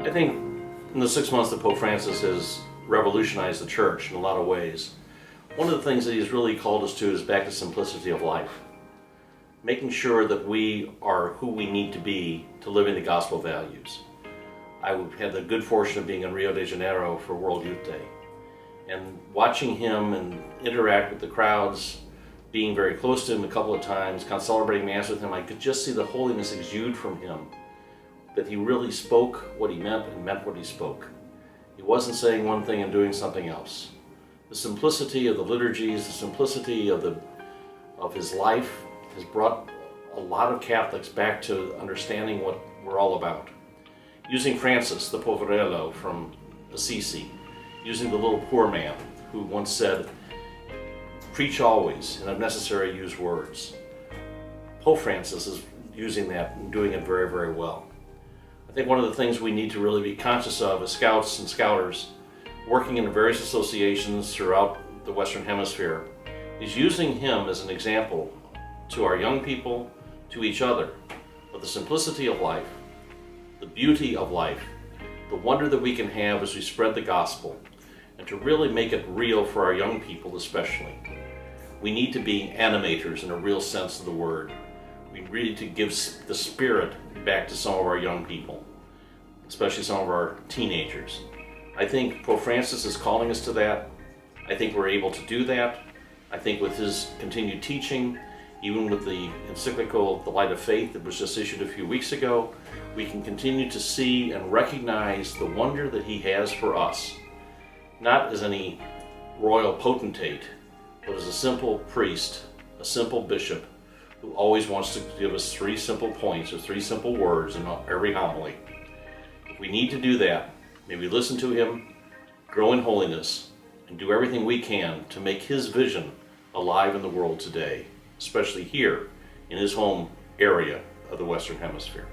I think in the 6 months that Pope Francis has revolutionized the church in a lot of ways, one of the things that he's really called us to is back to simplicity of life. Making sure that we are who we need to be to live in the gospel values. I had the good fortune of being in Rio de Janeiro for World Youth Day, and watching him and interact with the crowds, being very close to him a couple of times, celebrating Mass with him, I could just see the holiness exude from him, that he really spoke what he meant and meant what he spoke. He wasn't saying one thing and doing something else. The simplicity of the liturgies, the simplicity of his life has brought a lot of Catholics back to understanding what we're all about. Using Francis, the Poverello from Assisi, using the little poor man who once said, "Preach always, and if necessary, use words." Pope Francis is using that and doing it very, very well. I think one of the things we need to really be conscious of as scouts and scouters, working in the various associations throughout the Western Hemisphere, is using him as an example to our young people, to each other, of the simplicity of life, the beauty of life, the wonder that we can have as we spread the gospel, and to really make it real for our young people especially. We need to be animators in a real sense of the word. We really need to give the spirit back to some of our young people, especially some of our teenagers. I think Pope Francis is calling us to that. I think we're able to do that. I think with his continued teaching, even with the encyclical, The Light of Faith, that was just issued a few weeks ago, we can continue to see and recognize the wonder that he has for us, not as any royal potentate, but as a simple priest, a simple bishop, who always wants to give us 3 simple points or 3 simple words in every homily. If we need to do that, may we listen to him, grow in holiness, and do everything we can to make his vision alive in the world today, especially here in his home area of the Western Hemisphere.